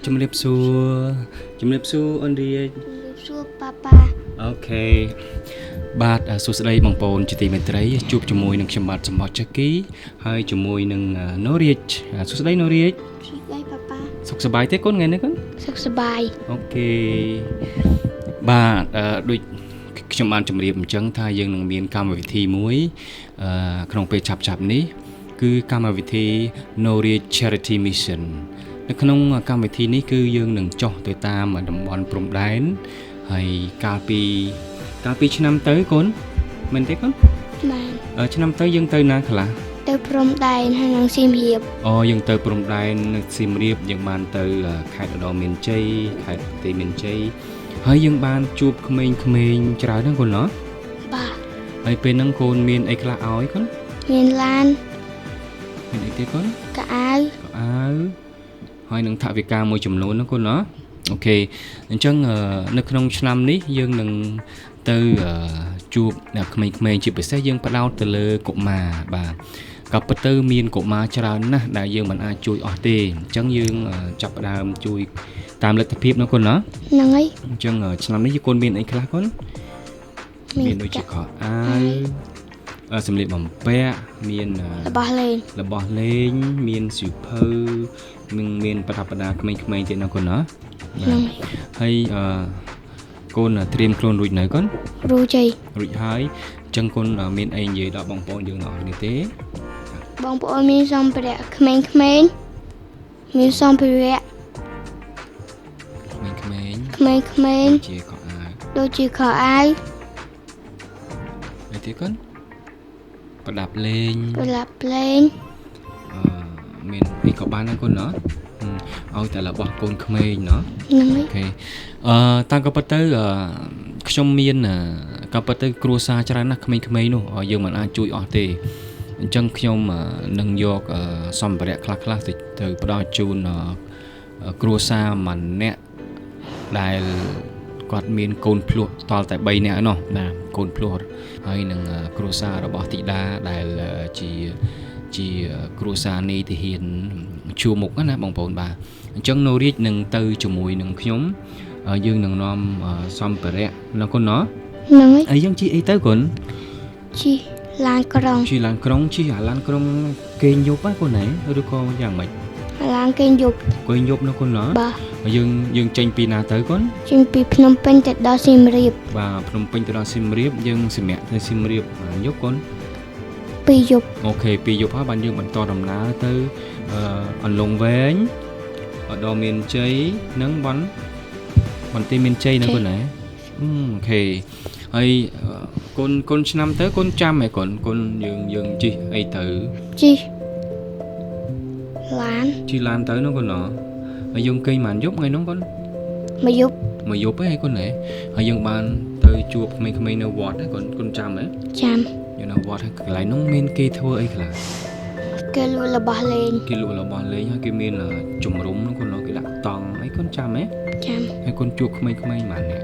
ជំរាបសួរអូនរាជ សួរប៉ាប៉ា អូខេបាទសួស្តីបងប្អូនជាទីមេត្រីជួបជាមួយនឹងខ្ញុំបាទសម្បត្តិចាគីហើយជាមួយនឹងណូរាជសួស្តីណូរាជ សួស្តីប៉ាប៉ា សុខសប្បាយទេកូនថ្ងៃនេះកូន សុខសប្បាយ អូខេបាទដូចខ្ញុំបានជម្រាបអញ្ចឹងថាយើងនឹងមានកម្មវិធីមួយក្នុងពេលឆាប់នេះគឺកម្មវិធី Norwich Charity Mission នៅក្នុងកម្មវិធីនេះគឺយើងនឹងចុះទៅតាមតំបន់ព្រំដែនហើយកាលពីឆ្នាំទៅកូនមែនទេកូន បាន ឆ្នាំទៅយើងទៅណាខ្លះ ទៅព្រំដែនហើយនឹងសៀមរាប យើងទៅព្រំដែននៅសៀមរាបយើងបានទៅខេត្តឧត្តរមានជ័យខេត្តបន្ទាយមានជ័យហើយយើងបានជួបក្មេងៗច្រើនណាស់កូនណោះ បាទ ហើយពេលហ្នឹងកូនមានអីខ្លះឲ្យកូន មានឡាន មានអីទេកូន កៅអៅ ហើយនឹងថវិកាមួយចំនួនណាកូនណោះអូខេអញ្ចឹងនៅក្នុងឆ្នាំនេះយើងនឹងទៅជួបអ្នកក្មេងៗជាពិសេសយើងផ្ដោតទៅលើកុមារបាទក៏ពិតទៅមានកុមារច្រើនណាស់ដែលយើងមិនអាចជួយអស់ទេអញ្ចឹងយើងចាប់ផ្ដើមជួយតាមលទ្ធភាពណាកូនណា ហ្នឹងហើយ អញ្ចឹងឆ្នាំនេះកូនមានអីខ្លះកូនមានដូចជាខោអាវសម្លៀកបំពាក់មាន របស់លេង មានសៀវភៅមានប្រដាប់ប្រដាក្មេងៗទៀតណាកូនណា ហ្នឹងហើយ ហើយកូនត្រៀមខ្លួនរួចនៅកូន គ្រូជ័យ រួចហើយអញ្ចឹងកូនមានអីនិយាយដល់បងប្អូនយើងទាំងអស់គ្នាទេ បងប្អូនមានសម្ភារៈក្មេងៗមានសម្ភារៈ ក្មេងៗ ជាខោអាវ ដូចជាខោអាវ អីទេកូនប្រដាប់លេង មានអីក៏បានដែរកូនណោះឲ្យតែរបស់កូនក្មេងណោះ ហ្នឹងហើយ អូខេតាមក៏ប៉ុន្តែខ្ញុំមានក៏ប៉ុន្តែគ្រួសារច្រើនណាស់ក្មេងៗនោះយើងមិនអាចជួយអស់ទេអញ្ចឹងខ្ញុំនឹងយកសម្ភារៈខ្លះៗទៅផ្ដល់ជូនគ្រួសារម្នាក់ដែលគាត់មានកូនភ្លោះតតែ3នាក់ឯណោះណាកូនភ្លោះហើយនឹងគ្រួសាររបស់ធីតាដែលជាគ្រួសារនីតិហ៊ានជួមុខណាបងប្អូនបាទអញ្ចឹងនៅរាជនឹងទៅជាមួយនឹងខ្ញុំយើងនឹងនាំសម្ភារៈណាកូនណោះ ហ្នឹងហើយ ហើយយើងជិះអីទៅកូន ជិះឡានក្រុង ជិះឡានក្រុងគេងយប់ហ្នឹងកូនណាឬក៏យ៉ាងម៉េច ឡានគេងយប់ គេងយប់ណាកូនណោះ បាទ ហើយយើងចេញពីណាទៅកូន ចេញពីភ្នំពេញទៅដល់សៀមរាប បាទភ្នំពេញទៅដល់សៀមរាបយើងសម្រាប់ទៅសៀមរាបយប់កូន 2យប់ អូខេ2យប់ហើយបានយើងបន្តដំណើរទៅអន្លង់វែងដល់មានជ័យនិងបន្ទាយមានជ័យហ្នឹងកូនណាអូខេហើយកូនឆ្នាំទៅកូនចាំហ៎កូនយើងជិះអីទៅ ជិះឡាន ទៅហ្នឹងកូនណោះហើយយើងគេងបានយប់ថ្ងៃហ្នឹងកូន មួយយប់ ហ៎កូនណាហើយយើងបានទៅជួបក្មេងៗនៅវត្តហ៎កូនចាំហ៎ ចាំ យើងនៅវត្តហើយកន្លែងហ្នឹងមានគេធ្វើអីខ្លះ គេលក់របស់លេង ហើយគេមានជំរុំហ្នឹងកូនគេដាក់តង់អីកូនចាំហ៎ ចាំ ហើយកូនជួបក្មេងៗបាននេះ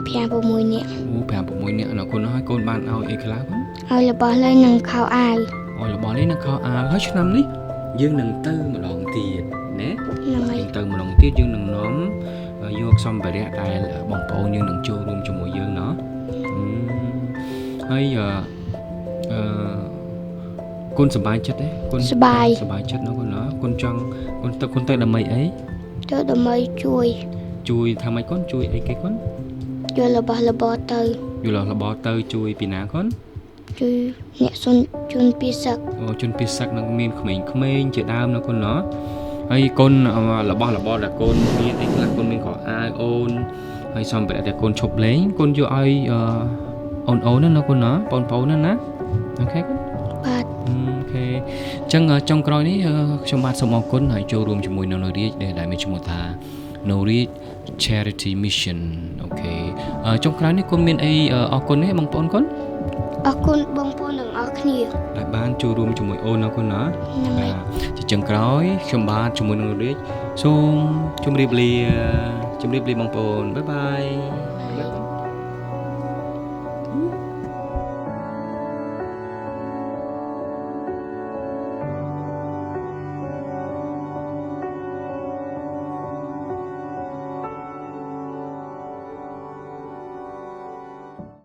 5-6នាក់ អូ5-6នាក់ណាកូនហើយកូនបានឲ្យអីខ្លះកូន ឲ្យរបស់លេងនិងខោអាវ ឲ្យរបស់នេះនឹងខោអាវហើយឆ្នាំនេះយើងនឹងទៅម្ដងទៀតណា ហ្នឹងហើយ យើងទៅម្ដងទៀតយើងនឹងនាំយកសម្ភារៈដែលបងប្អូនយើងនឹងចូលរួមជាមួយយើងណោះហើយកូនសប្បាយចិត្តទេកូន សប្បាយ ចិត្តណាកូនណោះកូនចង់កូនទៅដើម្បីអី ទៅដើម្បីជួយ ថាម៉េចកូនជួយអីគេកូន យករបស់របរទៅ យករបស់ទៅជួយពីណាកូន ជួយអ្នកជនពិសឹក ជនពិសឹកនឹងមានក្មេងៗជាដើមណាកូនណោះហើយកូនរបស់ដែលកូនមានអីខ្លះកូនមានខោអាវអូនហើយសម្ភារៈដែលកូនឈប់លេងកូនយកឲ្យអូនណាកូនណោះបងប្អូនណាអូខេកូន បាទ អូខេអញ្ចឹងចុងក្រោយនេះខ្ញុំបាទសូមអរគុណហើយចូលរួមជាមួយនៅរាជដែលមានឈ្មោះថា Norwich Charity Mission អូខេចុងក្រោយនេះកូនមានអីអរគុណទេបងប្អូនកូន អរគុណបងប្អូនទាំងអស់គ្នា ដែលបានចូលរួមជាមួយអូនណាកូនណា ហ្នឹងហើយ ជាចុងក្រោយខ្ញុំបាទជាមួយនឹងរាជសូមជម្រាបលាបងប្អូនបាយបាយ